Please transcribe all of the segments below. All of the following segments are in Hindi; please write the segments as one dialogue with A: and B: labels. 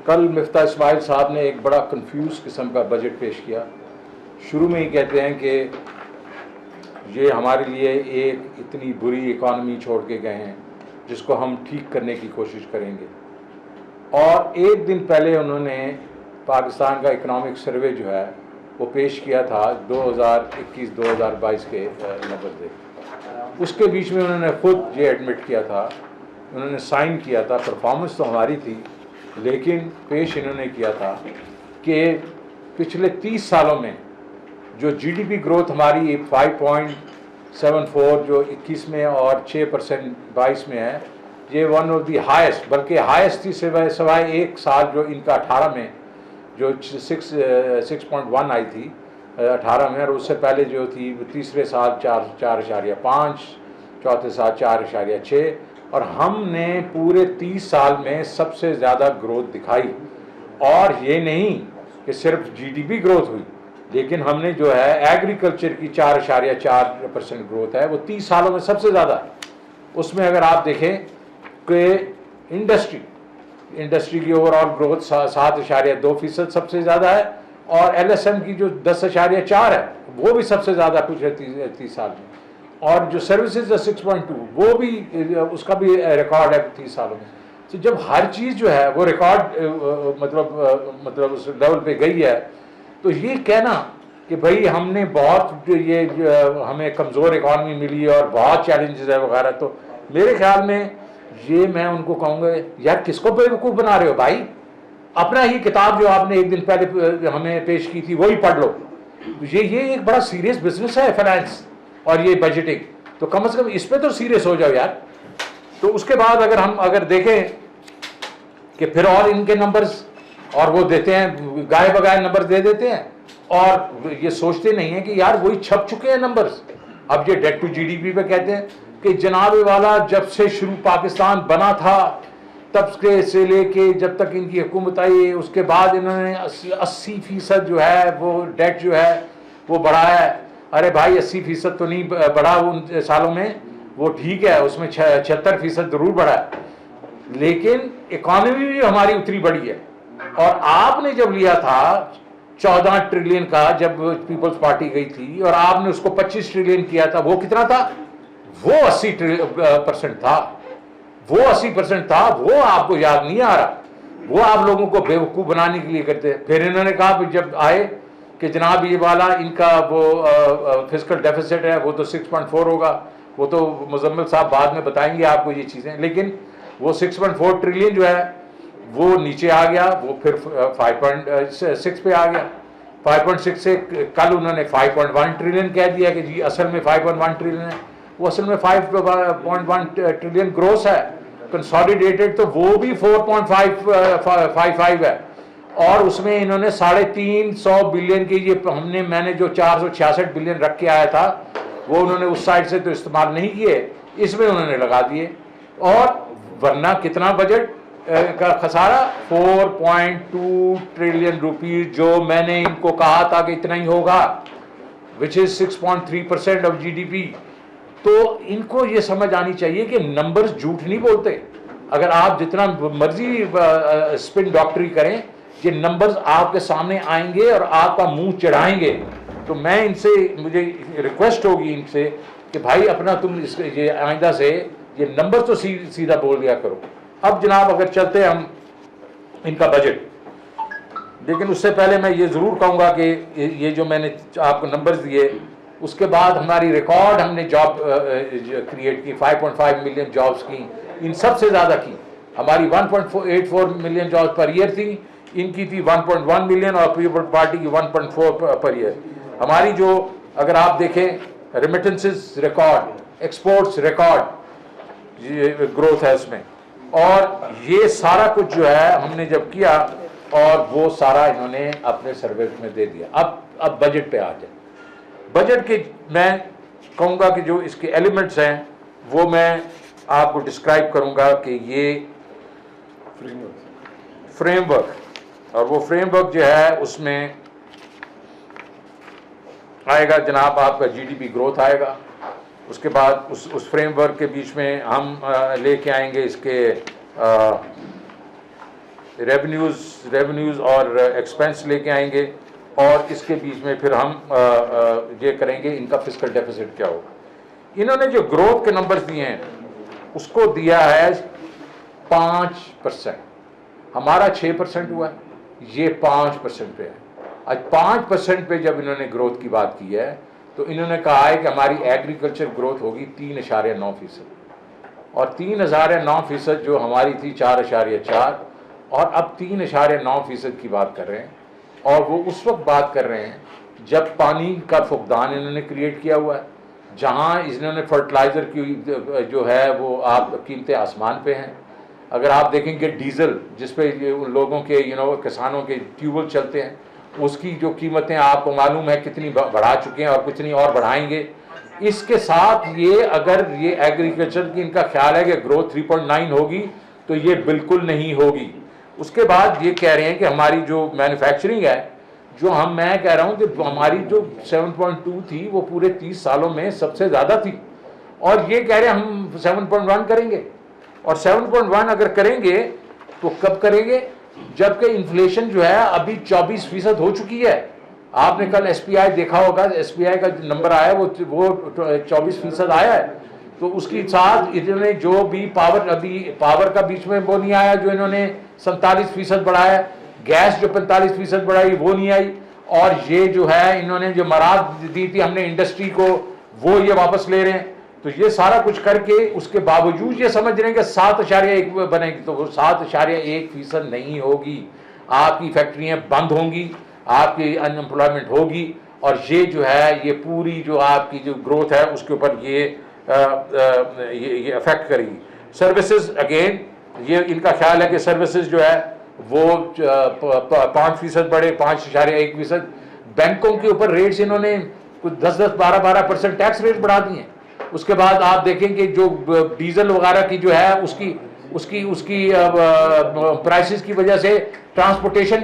A: कल मिफ्ता इस्माइल साहब ने एक बड़ा कंफ्यूज किस्म का बजट पेश किया। शुरू में ही कहते हैं कि ये हमारे लिए एक इतनी बुरी इकॉनमी छोड़ के गए हैं जिसको हम ठीक करने की कोशिश करेंगे, और एक दिन पहले उन्होंने पाकिस्तान का इकनॉमिक सर्वे जो है वो पेश किया था 2021-2022 के नंबर से। उसके बीच में उन्होंने खुद ये एडमिट किया था, उन्होंने साइन किया था, परफॉर्मेंस तो हमारी थी, लेकिन पेश इन्होंने किया था कि पिछले 30 सालों में जो जीडीपी ग्रोथ हमारी 5.74 जो 21 में और 6% 22 में है, ये वन ऑफ दी हाईएस्ट, बल्कि हाईएस्ट थी सिवाय एक साल जो इनका 18 में जो 6.1 आई थी 18 में, और उससे पहले जो थी तीसरे साल 4.5, चौथे साल 4.6, और हमने पूरे 30 साल में सबसे ज़्यादा ग्रोथ दिखाई। और ये नहीं कि सिर्फ जीडीपी ग्रोथ हुई, लेकिन हमने जो है एग्रीकल्चर की 4.4% ग्रोथ है, वो 30 सालों में सबसे ज़्यादा है। उसमें अगर आप देखें कि इंडस्ट्री की ओवरऑल ग्रोथ 7.2% सबसे ज़्यादा है, और एलएसएम की जो 10.4 है वो भी सबसे ज़्यादा कुछ है 30 साल में, और जो सर्विसेज है 6.2 वो भी, उसका भी रिकॉर्ड है 30 सालों में। तो जब हर चीज़ जो है वो रिकॉर्ड मतलब उस लेवल पे गई है, तो ये कहना कि भाई हमने बहुत ये हमें कमज़ोर इकॉनमी मिली और बहुत चैलेंजेस है वगैरह, तो मेरे ख्याल में ये मैं उनको कहूँगा, यार किसको बेवकूफ़ बना रहे हो भाई? अपना ही किताब जो आपने एक दिन पहले हमें पेश की थी वही पढ़ लो। ये एक बड़ा सीरियस बिजनेस है फाइनेंस और ये बजटिंग, तो कम से कम इस पे तो सीरियस हो जाओ यार। तो उसके बाद अगर देखें कि फिर और इनके नंबर्स, और वो देते हैं गाय बगाए नंबर्स दे देते हैं, और ये सोचते नहीं है कि यार वही छप चुके हैं नंबर्स। अब ये डेट टू जीडीपी पे कहते हैं कि जनाब वाला जब से शुरू पाकिस्तान बना था तब से लेके जब तक इनकी हुकूमत आई, उसके बाद इन्होंने 80% जो है वो डेट जो है वो बढ़ाया है। अरे भाई 80% तो नहीं बढ़ा उन सालों में, वो ठीक है, उसमें 76% जरूर बढ़ा है, लेकिन इकॉनमी भी हमारी उतनी बढ़ी है। और आपने जब लिया था 14 ट्रिलियन का, जब पीपल्स पार्टी गई थी, और आपने उसको 25 ट्रिलियन किया था, वो कितना था? वो 80% था, वो 80% था। वो आपको याद नहीं आ रहा, वो आप लोगों को बेवकूफ़ बनाने के लिए करते हैं। फिर इन्होंने कहा जब आए कि जनाब ये वाला इनका वो फिस्कल डेफिसिट है वो तो 6.4 होगा, वो तो मुजम्मिल साहब बाद में बताएंगे आपको ये चीज़ें, लेकिन वो 6.4 ट्रिलियन जो है वो नीचे आ गया, वो फिर 5.6 पे आ गया। 5.6 से कल उन्होंने 5.1 ट्रिलियन कह दिया कि जी असल में 5.1 ट्रिलियन है, वो असल में 5.1 ट्रिलियन ग्रोस है। कंसोलिडेटेड तो वो भी 4.55 है, और उसमें इन्होंने 350 बिलियन के ये मैंने जो 466 बिलियन रख के आया था वो उन्होंने उस साइड से तो इस्तेमाल नहीं किए, इसमें उन्होंने लगा दिए। और वरना कितना बजट का खसारा? 4.2 ट्रिलियन रुपीज, जो मैंने इनको कहा था कि इतना ही होगा, विच इज 6.3% ऑफ जीडीपी। तो इनको ये समझ आनी चाहिए कि नंबर्स झूठ नहीं बोलते। अगर आप जितना मर्जी स्पिन डॉक्टरी करें, ये नंबर्स आपके सामने आएंगे और आपका मुंह चढ़ाएंगे। तो मैं इनसे, मुझे रिक्वेस्ट होगी इनसे कि भाई अपना तुम ये आइंदा से ये नंबर तो सीधा बोल दिया करो। अब जनाब अगर चलते हैं हम इनका बजट, लेकिन उससे पहले मैं ये ज़रूर कहूँगा कि ये जो मैंने आपको नंबर्स दिए, उसके बाद हमारी रिकॉर्ड हमने जॉब क्रिएट की, 5.5 मिलियन जॉब्स की, इन सबसे ज़्यादा की। हमारी 1.84 मिलियन जॉब्स पर ईयर थी, इनकी थी 1.1 मिलियन, और पीपल पार्टी की 1.4 पर ईयर। हमारी जो अगर आप देखें remittances record, exports record growth है उसमें, और ये सारा कुछ जो है हमने जब किया, और वो सारा इन्होंने अपने सर्वे में दे दिया। अब बजट पे आ जाए। बजट के मैं कहूँगा कि जो इसके एलिमेंट्स हैं वो मैं आपको डिस्क्राइब करूँगा कि ये फ्रेमवर्क, और वो फ्रेमवर्क जो है उसमें आएगा जनाब आपका जीडीपी ग्रोथ आएगा। उसके बाद उस फ्रेमवर्क के बीच में हम लेके आएंगे इसके रेवेन्यूज़ और एक्सपेंस लेके आएंगे, और इसके बीच में फिर हम ये करेंगे इनका फिस्कल डेफिसिट क्या होगा। इन्होंने जो ग्रोथ के नंबर्स दिए हैं उसको दिया है 5%, हमारा 6% हुआ है, ये 5% पे है। आज 5% पे जब इन्होंने ग्रोथ की बात की है तो इन्होंने कहा है कि हमारी एग्रीकल्चर ग्रोथ होगी 3.9%, और 3.9% जो हमारी थी 4.4, और अब 3.9% की बात कर रहे हैं। और वो उस वक्त बात कर रहे हैं जब पानी का फुकदान इन्होंने क्रिएट किया हुआ है, जहाँ इन्होंने फर्टिलाइज़र की जो है वो आप कीमतें आसमान पे हैं। अगर आप देखेंगे डीजल जिस पे उन लोगों के किसानों के ट्यूबवेल चलते हैं, उसकी जो कीमतें आपको मालूम है कितनी बढ़ा चुके हैं और कितनी और बढ़ाएंगे। इसके साथ ये अगर ये एग्रीकल्चर की इनका ख्याल है कि ग्रोथ 3.9 होगी तो ये बिल्कुल नहीं होगी। उसके बाद ये कह रहे हैं कि हमारी जो मैन्युफैक्चरिंग है, जो मैं कह रहा हूँ कि हमारी जो 7.2 थी वो पूरे 30 सालों में सबसे ज़्यादा थी, और ये कह रहे हैं हम 7.1 करेंगे। और 7.1 अगर करेंगे तो कब करेंगे, जबकि इन्फ्लेशन जो है अभी 24% हो चुकी है। आपने कल एसपीआई देखा होगा, एसपीआई का जो नंबर आया वो 24% आया है। तो उसके साथ इन्होंने जो भी पावर का बीच में वो नहीं आया जो इन्होंने 47% बढ़ाया, गैस जो 45% बढ़ाई वो नहीं आई, और ये जो है इन्होंने जो मराद दी थी हमने इंडस्ट्री को वो ये वापस ले रहे हैं। तो ये सारा कुछ करके उसके बावजूद ये समझ रहे हैं कि 7.1 बनेगी, तो वो 7.1% नहीं होगी। आपकी फैक्ट्रियां बंद होंगी, आपकी अनएम्प्लॉयमेंट होगी, और ये जो है ये पूरी जो आपकी जो ग्रोथ है उसके ऊपर ये अफेक्ट करेगी। सर्विसेज अगेन ये इनका ख्याल है कि सर्विसेज जो है वो 5% बढ़े, 5.1%। बैंकों के ऊपर रेट्स इन्होंने कुछ 10-10, 12% टैक्स रेट बढ़ा दिए। उसके बाद आप देखेंगे जो डीजल वगैरह की जो है उसकी प्राइसेस की वजह से ट्रांसपोर्टेशन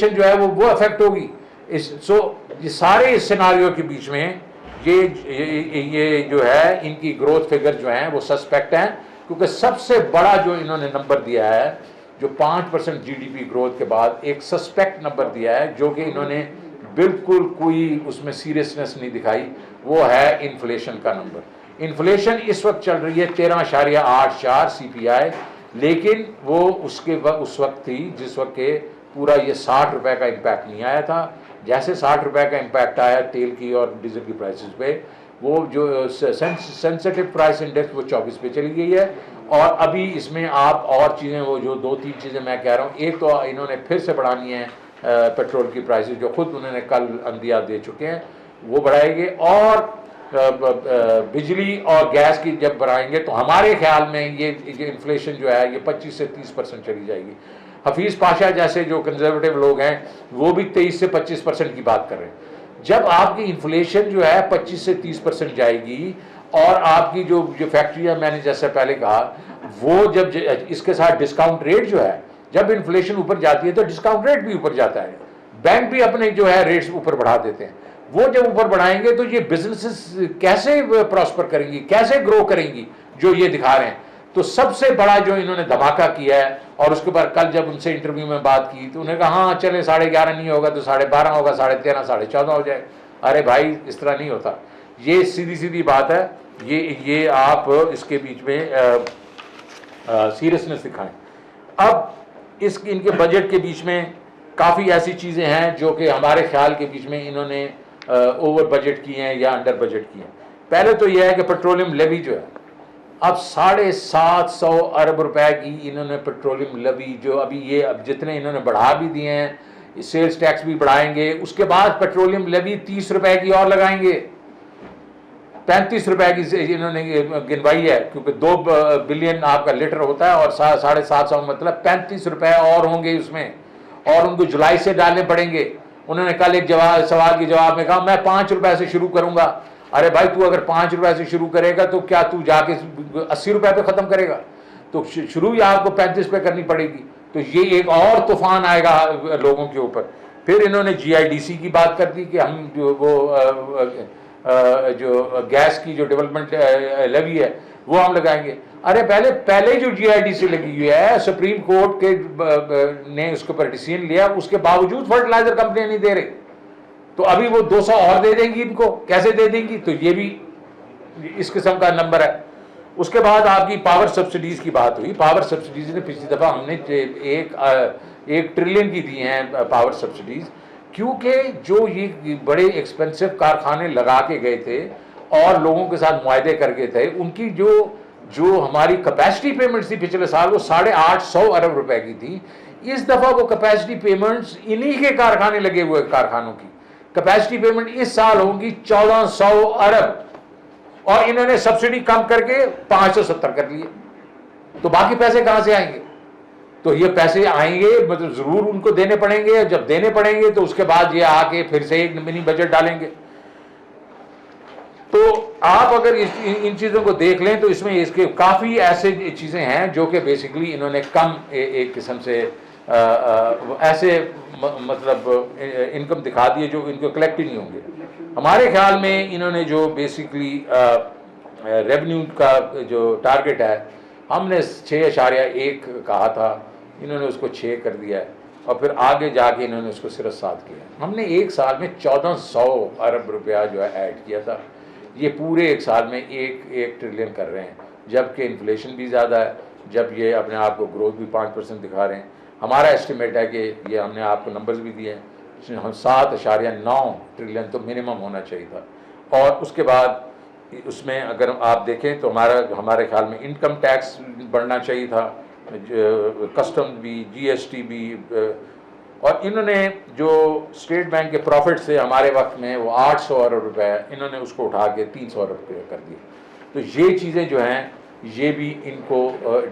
A: जो है वो अफेक्ट होगी। ये सारे सिनारियों के बीच में ये जो है इनकी ग्रोथ फिगर जो है वो सस्पेक्ट हैं, क्योंकि सबसे बड़ा जो इन्होंने नंबर दिया है जो 5% जीडीपी ग्रोथ के बाद एक सस्पेक्ट नंबर दिया है, जो कि इन्होंने बिल्कुल कोई उसमें सीरियसनेस नहीं दिखाई, वो है इन्फ्लेशन का नंबर। इन्फ्लेशन इस वक्त चल रही है 13.84 CPI, लेकिन वो उस वक्त थी जिस वक्त के पूरा ये 60 रुपए का इम्पैक्ट नहीं आया था। जैसे 60 रुपए का इम्पैक्ट आया तेल की और डीजल की प्राइसेस पे, वो जो सेंसिटिव प्राइस इंडेक्स वो 24 पे चली गई है। और अभी इसमें आप और चीज़ें वो जो 2-3 चीज़ें मैं कह रहा हूँ, एक तो इन्होंने फिर से बढ़ानी है पेट्रोल की प्राइसेस, जो खुद उन्होंने कल अंदिया दे चुके हैं, वो बढ़ाएंगे। और बिजली और गैस की जब बढ़ाएंगे तो हमारे ख्याल में ये इन्फ्लेशन जो है ये 25 से 30% चली जाएगी। हफीज़ पाशा जैसे जो कंजर्वेटिव लोग हैं वो भी 23 से 25% की बात कर रहे हैं। जब आपकी इन्फ्लेशन जो है 25 से 30% जाएगी, और आपकी जो फैक्ट्रियाँ मैंने जैसे पहले कहा वो जब इसके साथ डिस्काउंट रेट जो है, जब इन्फ्लेशन ऊपर जाती है तो डिस्काउंट रेट भी ऊपर जाता है, बैंक भी अपने जो है रेट्स ऊपर बढ़ा देते हैं। वो जब ऊपर बढ़ाएंगे तो ये बिजनेसेस कैसे प्रॉस्पर करेंगी, कैसे ग्रो करेंगी, जो ये दिखा रहे हैं। तो सबसे बड़ा जो इन्होंने धमाका किया है, और उसके बाद कल जब उनसे इंटरव्यू में बात की तो उन्होंने कहा हाँ चले 11.5 नहीं होगा तो 12.5 होगा, 13.5, 14.5 हो जाए। अरे भाई इस तरह नहीं होता, ये सीधी बात है। ये आप इसके बीच में सीरियसनेस दिखाएं। अब इनके बजट के बीच में काफ़ी ऐसी चीज़ें हैं जो कि हमारे ख्याल के बीच में इन्होंने ओवर बजट किए हैं या अंडर बजट किए हैं। पहले तो यह है कि पेट्रोलियम लेवी जो है, अब 750 अरब रुपए की इन्होंने पेट्रोलियम लेवी जो अब जितने इन्होंने बढ़ा भी दिए हैं, सेल्स टैक्स भी बढ़ाएंगे, उसके बाद पेट्रोलियम लेवी 30 रुपए की और लगाएंगे, 35 रुपए की इन्होंने गिनवाई है, क्योंकि 2 बिलियन आपका लीटर होता है और 750 मतलब 35 रुपए और होंगे उसमें, और उनको जुलाई से डालने पड़ेंगे। उन्होंने कल एक सवाल के जवाब में कहा मैं 5 रुपए से शुरू करूंगा। अरे भाई तू अगर 5 रुपए से शुरू करेगा तो क्या तू जाके 80 रुपए पे खत्म करेगा? तो शुरू ही आपको 35 पे करनी पड़ेगी। तो ये एक और तूफान आएगा लोगों के ऊपर। फिर इन्होंने GIDC की बात कर दी कि हम जो गैस की जो डेवलपमेंट लेवी है वो हम लगाएंगे। अरे पहले जो GIDC लगी हुई है, सुप्रीम कोर्ट के ने उसके ऊपर डिसीजन लिया, उसके बावजूद फर्टिलाइजर कंपनियां नहीं दे रही, तो अभी वो 200 और दे देंगी इनको, कैसे दे देंगी? तो ये भी इस किस्म का नंबर है। उसके बाद आपकी पावर सब्सिडीज की बात हुई। पावर सब्सिडीज ने पिछली दफा हमने एक ट्रिलियन की दी हैं पावर सब्सिडीज, क्योंकि जो ये बड़े एक्सपेंसिव कारखाने लगा के गए थे और लोगों के साथ मुआहदे करके थे, उनकी जो हमारी कैपेसिटी पेमेंट्स थी पिछले साल, वो 850 अरब रुपए की थी। इस दफा वो कैपेसिटी पेमेंट्स इन्हीं के कारखाने लगे हुए कारखानों की कैपेसिटी पेमेंट इस साल होंगी 1400 अरब, और इन्होंने सब्सिडी कम करके 570 कर लिए। तो बाकी पैसे कहां से आएंगे? तो ये पैसे आएंगे मतलब जरूर उनको देने पड़ेंगे। जब देने पड़ेंगे तो उसके बाद ये आके फिर से एक मिनी बजट डालेंगे। तो आप अगर इन चीजों को देख लें तो इसमें इसके काफी ऐसे चीजें हैं जो कि बेसिकली इन्होंने कम एक किस्म से ऐसे मतलब इनकम दिखा दिए जो इनको कलेक्ट ही नहीं होंगे। हमारे ख्याल में इन्होंने जो बेसिकली रेवेन्यू का जो टारगेट है, हमने 6.1 कहा था, इन्होंने उसको 6 कर दिया है, और फिर आगे जाके इन्होंने उसको सिर्फ 7 किया। हमने एक साल में 1400 अरब रुपया जो है ऐड किया था। ये पूरे एक साल में एक ट्रिलियन कर रहे हैं, जबकि इन्फ्लेशन भी ज़्यादा है, जब ये अपने आप को ग्रोथ भी 5% दिखा रहे हैं। हमारा एस्टिमेट है कि ये हमने आपको नंबर्स भी दिए हैं, हम 7.9 ट्रिलियन तो मिनिमम होना चाहिए था। और उसके बाद उसमें अगर आप देखें तो हमारे ख्याल में इनकम टैक्स बढ़ना चाहिए था, कस्टम भी, GST भी, और इन्होंने जो स्टेट बैंक के प्रॉफिट से हमारे वक्त में वो 800 अरब रुपए, इन्होंने उसको उठा के 300 अरब कर दिए। तो ये चीज़ें जो हैं ये भी इनको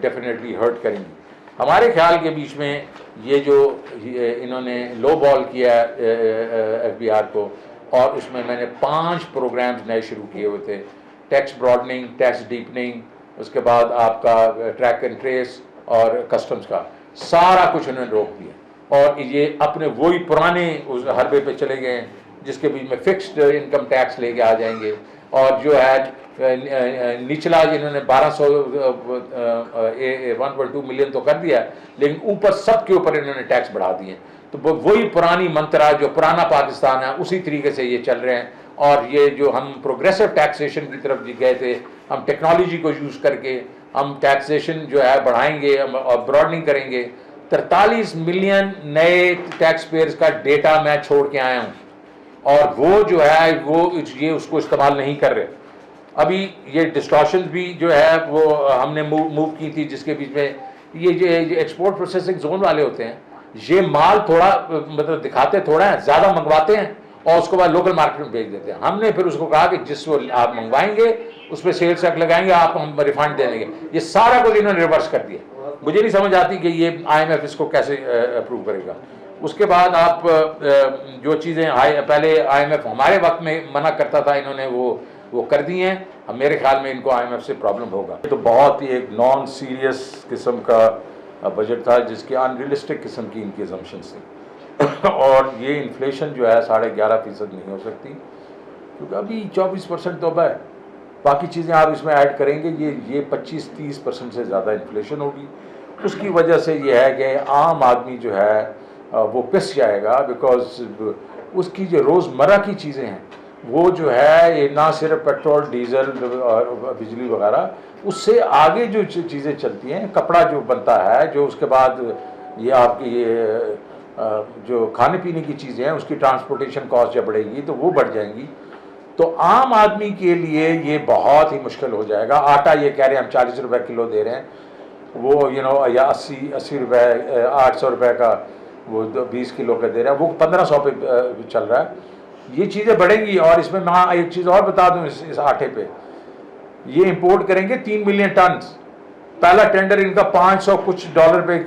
A: डेफिनेटली हर्ट करेंगी। हमारे ख्याल के बीच में ये जो इन्होंने लो बॉल किया FBR को, और उसमें मैंने 5 प्रोग्राम्स नए शुरू किए हुए थे, टैक्स ब्रॉडनिंग, टैक्स डीपनिंग, उसके बाद आपका ट्रैक एंड ट्रेस और कस्टम्स का सारा कुछ उन्होंने रोक दिया, और ये अपने वही पुराने उस हरबे पे चले गए जिसके बीच में फिक्स्ड इनकम टैक्स लेके आ जाएंगे। और जो है निचला जिन्होंने 1.2 मिलियन तो कर दिया, लेकिन ऊपर सबके ऊपर इन्होंने टैक्स बढ़ा दिए। तो वही पुरानी मंत्रा, जो पुराना पाकिस्तान है, उसी तरीके से ये चल रहे हैं। और ये जो हम प्रोग्रेसिव टैक्सेशन की तरफ गए थे, हम टेक्नोलॉजी को यूज़ करके हम टैक्सेशन जो है बढ़ाएंगे और ब्रॉडनिंग करेंगे। 43 मिलियन नए टैक्स पेयर्स का डेटा मैं छोड़ के आया हूँ, और वो जो है वो ये उसको इस्तेमाल नहीं कर रहे। अभी ये डिस्टॉर्शन भी जो है वो हमने मूव की थी, जिसके बीच में ये जो एक्सपोर्ट प्रोसेसिंग जोन वाले होते हैं, ये माल थोड़ा मतलब दिखाते थोड़ा है, ज़्यादा मंगवाते हैं और उसके बाद लोकल मार्केट में बेच देते हैं। हमने फिर उसको कहा कि जिस वो आप मंगवाएंगे उस पर सेल्स टैक्स लगाएंगे, आपको हम रिफंड दे देंगे। ये सारा कुछ इन्होंने रिवर्स कर दिया। मुझे नहीं समझ आती कि ये IMF इसको कैसे अप्रूव करेगा। उसके बाद आप जो चीज़ें पहले IMF हमारे वक्त में मना करता था, इन्होंने वो कर दी हैं। अब मेरे ख्याल में इनको IMF से प्रॉब्लम होगा। तो बहुत ही एक नॉन सीरियस किस्म का बजट था, जिसकी अनरियलिस्टिक किस्म की इनकी असम्पशंस थी। और ये इन्फ्लेशन जो है 11.5% नहीं हो सकती, क्योंकि अभी 24% तो है। बाकी चीज़ें आप इसमें ऐड करेंगे, ये 25-30% से ज़्यादा इन्फ्लेशन होगी। उसकी वजह से ये है कि आम आदमी जो है वो पिस जाएगा, बिकॉज उसकी जो रोज़मर्रा की चीज़ें हैं वो जो है ये ना सिर्फ पेट्रोल, डीजल और बिजली वगैरह, उससे आगे जो चीज़ें चलती हैं, कपड़ा जो बनता है, जो उसके बाद ये आपकी ये जो खाने पीने की चीज़ें हैं, उसकी ट्रांसपोर्टेशन कॉस्ट जब बढ़ेगी तो वो बढ़ जाएंगी। तो आम आदमी के लिए ये बहुत ही मुश्किल हो जाएगा। आटा ये कह रहे हैं हम 40 रुपए किलो दे रहे हैं, वो या 80 रुपए, 800 रुपए का वो 20 किलो का दे रहा है, वो 1500 पे चल रहा है। ये चीज़ें बढ़ेंगी। और इसमें मैं एक चीज़ और बता दूं, इस आटे पे ये इंपोर्ट करेंगे 3 मिलियन टन। पहला टेंडर इनका 500 कुछ डॉलर पे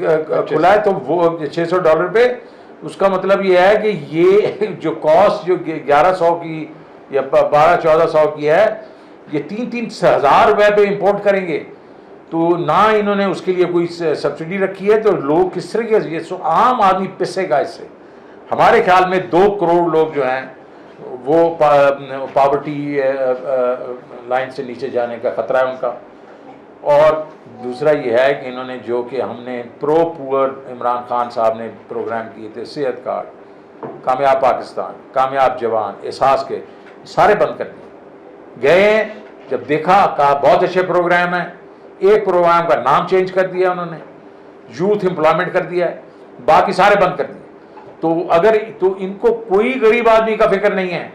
A: खुला है, तो वो 600 डॉलर पे। उसका मतलब ये है कि ये जो कॉस्ट जो 1100 की या 1200-1400 की है, ये 3-3 हज़ार रुपये पे इंपोर्ट करेंगे। तो ना इन्होंने उसके लिए कोई सब्सिडी रखी है, तो लोग किस तरीके से, ये आम आदमी पिसेगा इससे। हमारे ख्याल में 2 करोड़ लोग जो हैं वो पॉवर्टी लाइन से नीचे जाने का खतरा है उनका। और दूसरा ये है कि इन्होंने जो कि हमने प्रो पुअर इमरान खान साहब ने प्रोग्राम किए थे, सेहत कार्ड, कामयाब पाकिस्तान, कामयाब जवान, एहसास के, सारे बंद कर दिए। गए जब देखा, कहा बहुत अच्छे प्रोग्राम हैं, एक प्रोग्राम का नाम चेंज कर दिया उन्होंने, यूथ एम्प्लॉयमेंट कर दिया है, बाकी सारे बंद कर दिए। तो अगर तो इनको कोई गरीब आदमी का फिक्र नहीं है,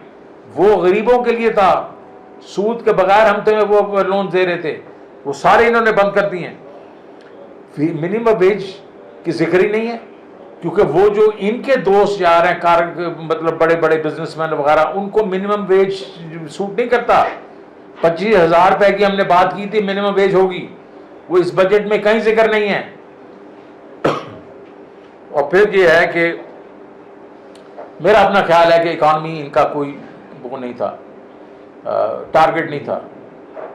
A: वो गरीबों के लिए था, सूद के बगैर हम तुम्हें वो लोन दे रहे थे, वो सारे इन्होंने बंद कर दिए हैं। मिनिमम वेज की जिक्र ही नहीं है, क्योंकि वो जो इनके दोस्त जा रहे हैं मतलब बड़े बड़े बिजनेसमैन वगैरह, उनको मिनिमम वेज सूट नहीं करता। 25,000 रुपए की हमने बात की थी मिनिमम वेज होगी, वो इस बजट में कहीं जिक्र नहीं है। और फिर ये है कि मेरा अपना ख्याल है कि इकॉनमी इनका कोई वो नहीं था, टारगेट नहीं था।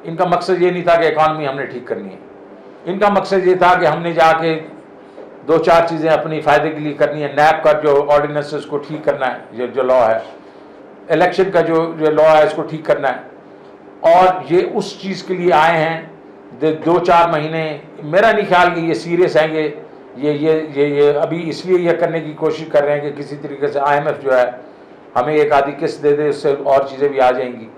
A: इनका मकसद ये नहीं था कि इकॉनमी हमने ठीक करनी है, इनका मकसद ये था कि हमने जाके 2-4 चीज़ें अपनी फ़ायदे के लिए करनी है। नैब का जो ऑर्डिनेंस है उसको ठीक करना है, जो लॉ है, इलेक्शन का जो लॉ है इसको ठीक करना है, और ये उस चीज़ के लिए आए हैं। 2-4 महीने, मेरा नहीं ख्याल कि ये सीरियस हैं, ये अभी इसलिए ये करने की कोशिश कर रहे हैं कि किसी तरीके से IMF जो है हमें एक आधी किस्त दे दे, उससे और चीज़ें भी आ जाएंगी।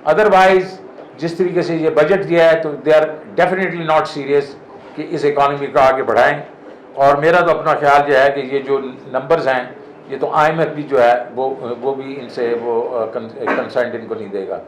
A: अदरवाइज जिस तरीके से ये बजट दिया है, तो they are definitely not serious कि इस इकॉनमी को आगे बढ़ाएं। और मेरा तो अपना ख्याल यह है कि ये जो नंबर्स हैं, ये तो IMF भी जो है वो भी इनसे वो कंसेंट इनको नहीं देगा।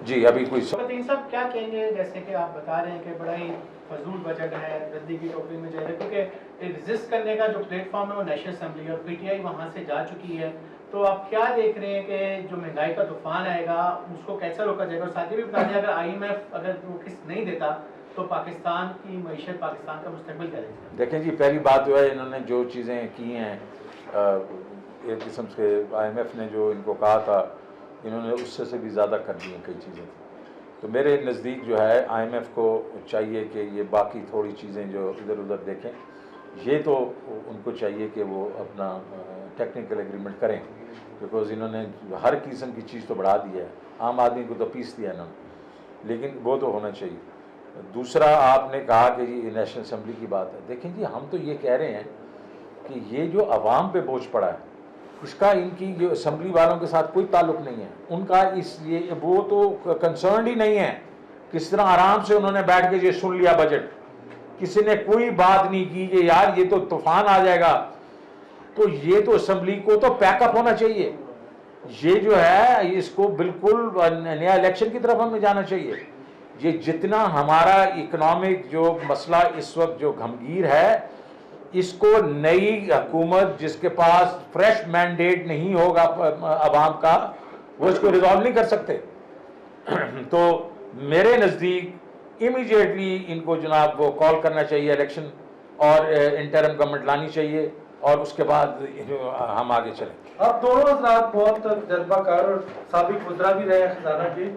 A: जी, अभी कोई
B: साहब क्या कहेंगे, जैसे कि आप बता रहे हैं कि बड़ा ही फजूल बजट है, रद्दी की टोकरी में जा रहा है, क्योंकि रेजिस्ट करने का जो प्लेटफॉर्म है वो नेशनल असेंबली और PTI वहाँ से जा चुकी है। तो आप क्या देख रहे हैं कि जो महंगाई का तूफान आएगा उसको कैसे रोका जाएगा? और साथ ही भी बता दें, अगर IMF अगर वो किस्त नहीं देता तो पाकिस्तान की मईशत, पाकिस्तान का मुस्तकबिल क्या रहेगा?
A: देखें जी, पहली बात जो है, इन्होंने जो चीज़ें की हैं, एक किस्म से IMF ने जो इनको कहा था, इन्होंने उससे भी ज़्यादा कर दी हैं कई चीज़ें। तो मेरे नज़दीक जो है IMF को चाहिए कि ये बाकी थोड़ी चीज़ें जो इधर उधर देखें, ये तो उनको चाहिए कि वो अपना टेक्निकल एग्रीमेंट करें, बिकॉज इन्होंने हर किस्म की चीज़ तो बढ़ा दी है, आम आदमी को तो पीस दिया इन्होंने, लेकिन वो तो होना चाहिए। दूसरा, आपने कहा कि ये नेशनल असेंबली की बात है। देखें जी, हम तो ये कह रहे हैं कि ये जो अवाम पे बोझ पड़ा है, इसका इनकी जो असेंबली वालों के साथ कोई ताल्लुक नहीं है। उनका वो तो कंसर्न ही नहीं है। किस तरह आराम से उन्होंने बैठ के ये सुन लिया बजट, किसी ने कोई बात नहीं की कि यार ये तो तूफान आ जाएगा। तो ये तो असेंबली को तो पैकअप होना चाहिए, ये जो है इसको बिल्कुल नया इलेक्शन की तरफ हमें जाना चाहिए। ये जितना हमारा इकोनॉमिक जो मसला इस वक्त जो गंभीर है, इसको नई हुकूमत जिसके पास फ्रेश मैंडेट नहीं होगा अवाम का, वो इसको रिजॉल्व नहीं कर सकते। तो मेरे नज़दीक इमीडिएटली इनको जनाब वो कॉल करना चाहिए इलेक्शन, और इंटरिम गवर्नमेंट लानी चाहिए, और उसके बाद हम आगे चलें।
C: अब दोनों हजरात बहुत तजर्बाकार और साबिक वज़रा भी रहे खजाना के।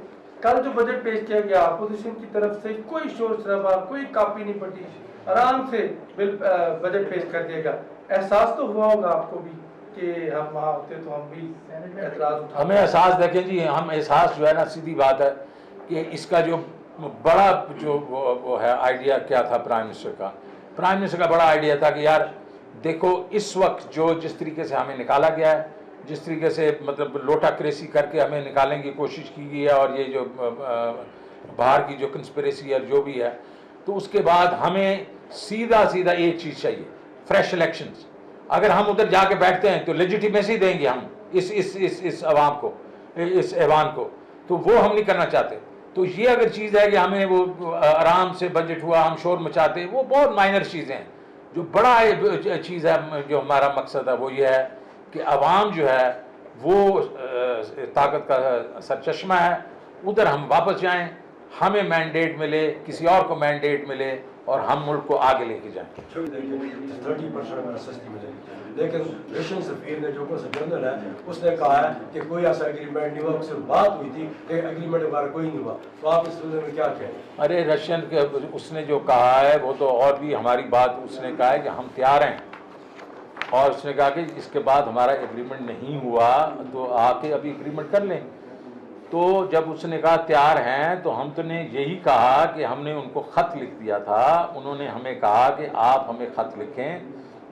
C: कल जो बजट पेश किया गया, अपोजिशन की तरफ से कोई शोर शराबा, कोई कापी नहीं पटी, आराम से बजट पेश कर दिएगा। एहसास तो हुआ होगा आपको भी कि हम वहाँ होते तो हम भी एतराज उठा।
A: हमें एहसास, देखें जी, हम एहसास जो है ना, सीधी बात है कि इसका जो बड़ा जो वो है आइडिया क्या था प्राइम मिनिस्टर का। प्राइम मिनिस्टर का बड़ा आइडिया था कि यार देखो, इस वक्त जो जिस तरीके से हमें निकाला गया है, जिस तरीके से मतलब लोटा क्रेसी करके हमें निकालने की कोशिश की गई है, और ये जो बाहर की जो कंस्पिरेसी है जो भी है, तो उसके बाद हमें सीधा सीधा एक चीज़ चाहिए, फ्रेश इलेक्शंस। अगर हम उधर जाके बैठते हैं तो लेजिटिमेसी देंगे हम इस अवाम को, इस ऐवान को, तो वो हम नहीं करना चाहते। तो ये अगर चीज़ है कि हमें वो आराम से बजट हुआ, हम शोर मचाते हैं, वो बहुत माइनर चीज़ें हैं। जो बड़ा चीज़ है, जो हमारा मकसद है, वो ये है कि अवाम जो है वो ताकत का सरचश्मा है, उधर हम वापस जाएं, हमें मैंडेट मिले, किसी और को मैंडेट मिले, और हम मुल्क को आगे लेके जाएं।
D: 30% सस्ती मिलेगी, लेकिन रशियन सफीर ने जो जनरल है उसने कहा है कि कोई ऐसा एग्रीमेंट नहीं हुआ, सिर्फ बात हुई थी कि एग्रीमेंट वगैरह कोई नहीं हुआ। तो आप इस में क्या कहें?
A: अरे रशियन के उसने जो कहा है वो तो, और भी हमारी बात उसने कहा है कि हम तैयार हैं, और उसने कहा कि इसके बाद हमारा एग्रीमेंट नहीं हुआ तो आके अभी एग्रीमेंट कर लें। तो जब उसने कहा तैयार हैं, तो हम तो ने यही कहा कि हमने उनको ख़त लिख दिया था, उन्होंने हमें कहा कि आप हमें ख़त लिखें,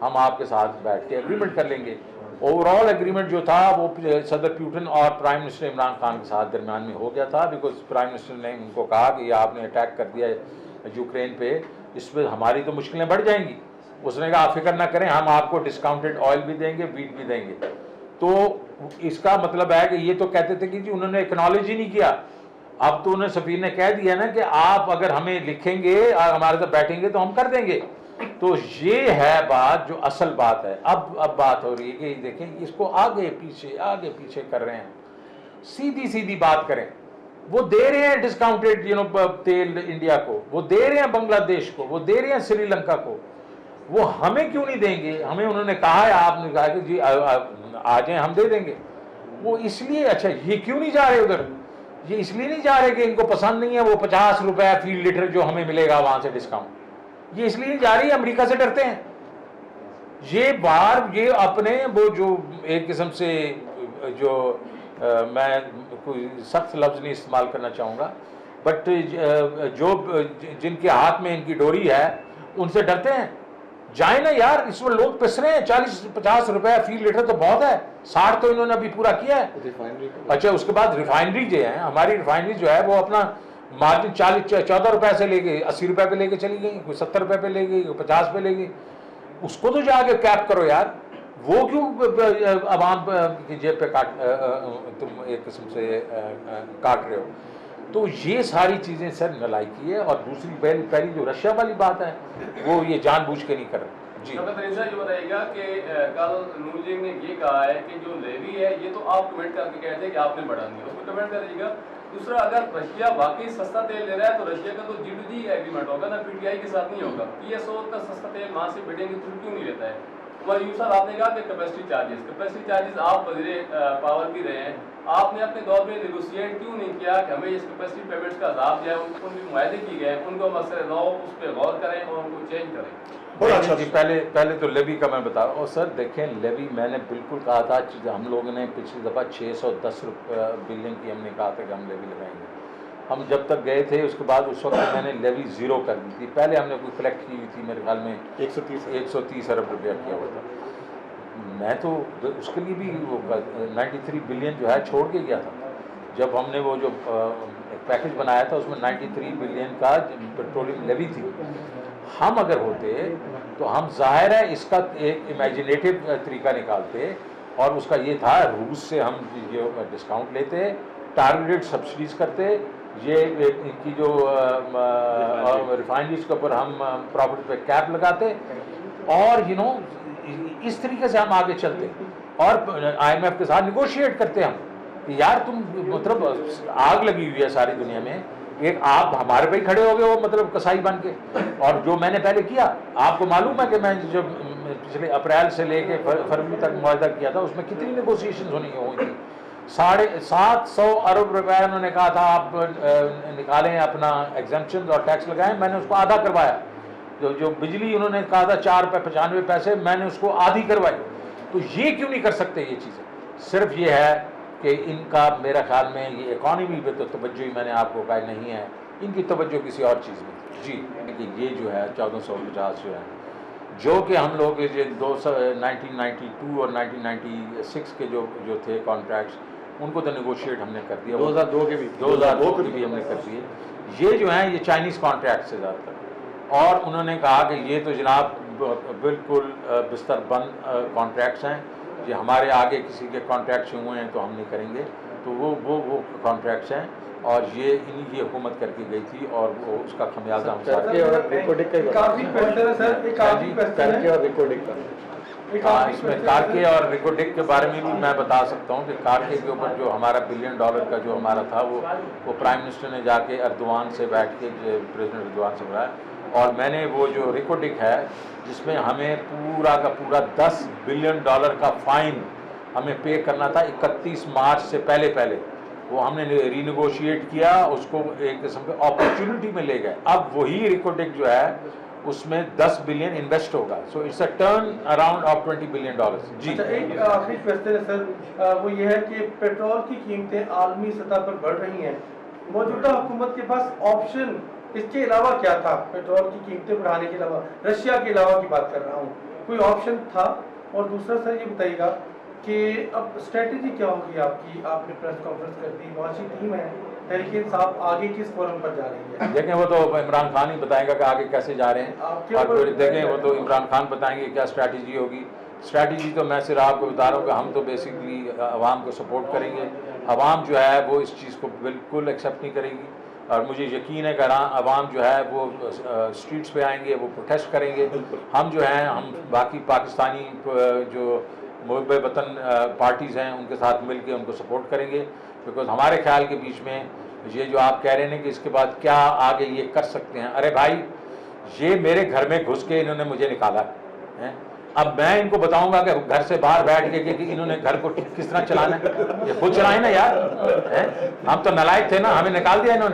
A: हम आपके साथ बैठ के एग्रीमेंट कर लेंगे। ओवरऑल एग्रीमेंट जो था वो सदर पुतिन और प्राइम मिनिस्टर इमरान खान के साथ दरमियान में हो गया था, बिकॉज प्राइम मिनिस्टर ने उनको कहा कि ये आपने अटैक कर दिया यूक्रेन पे, इस पर हमारी तो मुश्किलें बढ़ जाएंगी। उसने कहा आप फिक्र ना करें, हम आपको डिस्काउंटेड ऑयल भी देंगे, वीट भी देंगे। तो इसका मतलब है कि ये तो कहते थे कि जी उन्होंने एक्नॉलेज ही नहीं किया। अब तो उन्हें सफीर ने कह दिया ना कि आप अगर हमें लिखेंगे और हमारे साथ बैठेंगे तो हम कर देंगे। तो ये है बात, जो असल बात है। अब बात हो रही है कि देखें इसको आगे पीछे कर रहे हैं। सीधी सीधी बात करें, वो दे रहे हैं डिस्काउंटेड तेल इंडिया को, वो दे रहे हैं बांग्लादेश को, वो दे रहे हैं श्रीलंका को, वो हमें क्यों नहीं देंगे? हमें उन्होंने कहा है, आपने कहा कि जी आ जाए हम दे देंगे। वो इसलिए, अच्छा ये क्यों नहीं जा रहे उधर? ये इसलिए नहीं जा रहे कि इनको पसंद नहीं है वो 50 रुपए फी लीटर जो हमें मिलेगा वहां से डिस्काउंट। ये इसलिए नहीं जा रही, अमेरिका से डरते हैं। ये बार ये अपने वो जो एक किस्म से जो मैं कोई सख्त लफ्ज़ नहीं इस्तेमाल करना चाहूँगा, बट जो जिनके हाथ में इनकी डोरी है उनसे डरते हैं। जाए ना यार, इस वक्त लोग पिस रहे हैं। 40-50 रुपए फी लीटर तो बहुत है, 60 तो इन्होंने अभी पूरा किया है। अच्छा, उसके बाद रिफाइनरी जो है, हमारी रिफाइनरी जो है वो अपना मार्जिन 14 रुपए से लेके 80 रुपए पे लेके चली गई, कोई 70 रुपए पे ले गई, कोई 50 पे ले गई। उसको तो जाके कैप करो यार। वो क्यों अवाम की जेब पे तुम एक किस्म से काट रहे हो? तो ये सारी चीज़ें सर नलायकी है। और दूसरी पहली जो रशिया वाली बात है वो ये जानबूझ के नहीं कर रहे। जी
E: ये बताइएगा कि कल नूर जी ने ये कहा है कि जो लेवी है ये तो आप कमेंट करके कहते हैं कि आपने बढ़ानी है, उसको कमेंट करिएगा। दूसरा, अगर रशिया वाकई सस्ता तेल ले रहा है तो रशिया का तो G2G एग्रीमेंट होगा ना, PTI के साथ नहीं होगा। PSO का सस्ता तेल वहाँ से बिडेंगे तो क्यों नहीं लेता है? हमारे यूसर आपने कहा कि कैपेसिटी चार्जेस आप वज़ीर पावर भी रहे हैं, आपने अपने दौर में नेगोशिएट क्यों नहीं किया कि हमें इस कैपेसिटी पेमेंट्स का अजाब जो है उनके मुआहदे किए गए हैं, उनको मसले लॉ उस पर गौर करें और उनको चेंज करें।
A: अच्छा जी, पहले तो लेवी का मैं बता रहा हूँ। और सर देखें, लेवी मैंने बिल्कुल कहा था, हम लोगों ने पिछली दफ़ा 610 बिलियन की हमने कहा था कि हम लेवी लगाएंगे। हम जब तक गए थे उसके बाद उस वक्त मैंने लेवी ज़ीरो कर दी थी। पहले हमने कोई कलेक्ट की हुई थी, मेरे ख्याल में 130 अरब रुपया किया हुआ था। मैं तो उसके लिए भी वो 93 बिलियन जो है छोड़ के गया था। जब हमने वो जो एक पैकेज बनाया था उसमें 93 बिलियन का पेट्रोलियम लेवी थी। हम अगर होते तो हम जाहिर है इसका एक इमेजिनेटिव तरीका निकालते, और उसका ये था रूस से हम ये डिस्काउंट लेते, टारगेटेड सब्सिडीज़ करते, ये इनकी जो रिफाइनरीज के ऊपर हम प्रॉफिट पे कैप लगाते, और इस तरीके से हम आगे चलते और IMF के साथ निगोशिएट करते हम कि यार तुम मतलब आग लगी हुई है सारी दुनिया में, एक आप हमारे पे ही खड़े हो गए हो मतलब कसाई बन के। और जो मैंने पहले किया, आपको मालूम है कि मैं जब पिछले अप्रैल से लेके फरवरी तक मुआहदा किया था उसमें कितनी नेगोशिएशन हुई थी। 750 अरब रुपए उन्होंने कहा था आप निकालें अपना एग्जम्पशन और टैक्स लगाएं, मैंने उसको आधा करवाया। जो बिजली उन्होंने कहा था 4 रुपये 95 पैसे, मैंने उसको आधी करवाई। तो ये क्यों नहीं कर सकते ये चीज़ें? सिर्फ ये है कि इनका मेरा ख्याल में ये इकॉनमी पे तो तवज्जो ही मैंने आपको कहा नहीं है, इनकी तवज्जो किसी और चीज़ में जी। कि ये जो है 1450 जो है, जो कि हम लोग 1992 और 1996 के जो थे कॉन्ट्रैक्ट्स, उनको तो नेगोशिएट हमने कर दिया।
F: 2002 के भी
A: हमने कर दिए। ये जो हैं ये चाइनीज़ कॉन्ट्रैक्ट से ज़्यादातर, और उन्होंने कहा कि ये तो जनाब बिल्कुल बिस्तर बंद कॉन्ट्रैक्ट्स हैं, ये हमारे आगे किसी के कॉन्ट्रैक्ट्स हुए हैं तो हम नहीं करेंगे। तो वो कॉन्ट्रैक्ट्स हैं, और ये इन्हीं हुकूमत करके गई थी, और वो उसका खमियाजा हम इसमें कारके और रिकोडिक के बारे में भी मैं बता सकता हूँ कि कारके के ऊपर जो हमारा $1 बिलियन का जो हमारा था वो प्राइम मिनिस्टर ने जाके अर्दवान से बैठ के प्रेसिडेंट अर्दवान से बुलाया, और मैंने वो जो रिकोडिक है जिसमें हमें पूरा का पूरा $10 बिलियन का फ़ाइन हमें पे करना था 31 मार्च से पहले, वो हमने रीनेगोशिएट किया, उसको एक किस्म के अपॉर्चुनिटी में ले गए। अब वही रिकोडिक जो है उसमें 10 बिलियन इन्वेस्ट होगा। So it's a turn around of $20 billion जी।
C: अच्छा, एक आखिरी क्वेश्चन है सर, वो ये है कि पेट्रोल की कीमतें आलमी सतह पर बढ़ रही हैं, मौजूदा हुकूमत के पास ऑप्शन इसके अलावा क्या था? पेट्रोल की कीमतें बढ़ाने के अलावा, रशिया के अलावा की बात कर रहा हूँ, कोई ऑप्शन था? और दूसरा सर ये बताइएगा कि अब स्ट्रेटजी क्या होगी आपकी? आपने प्रेस कॉन्फ्रेंस कर दी, बहुत सी टीम है, तहरीक इंसाफ आगे किस फोरम पर जा रही है?
A: देखें वो तो इमरान खान ही बताएगा कि आगे कैसे जा रहे हैं, और फिर देखें वो तो इमरान खान बताएंगे क्या स्ट्रैटेजी होगी। स्ट्रैटेजी तो मैं सिर्फ आपको बता रहा हूँ कि हम तो बेसिकली आवाम को सपोर्ट करेंगे। आवाम जो है वो इस चीज़ को बिल्कुल एक्सेप्ट नहीं करेगी, और मुझे यकीन है कि आवाम जो है वो स्ट्रीट्स पे आएंगे, वो प्रोटेस्ट करेंगे। हम जो हैं, हम बाकी पाकिस्तानी जो मुहब्बे वतन पार्टीज़ हैं उनके साथ मिल के उनको सपोर्ट करेंगे, बिकॉज हमारे ख्याल के बीच में ये जो आप कह रहे हैं कि इसके बाद क्या आगे ये कर सकते हैं, अरे भाई ये मेरे घर में घुस के इन्होंने मुझे निकाला है, अब मैं इनको बताऊंगा कि घर से बाहर बैठ के कि इन्होंने घर को किस तरह चलाना है, ये खुद चलाए ना यार, हैं? हम तो नालायक थे ना, हमें निकाल दिया इन्होंने।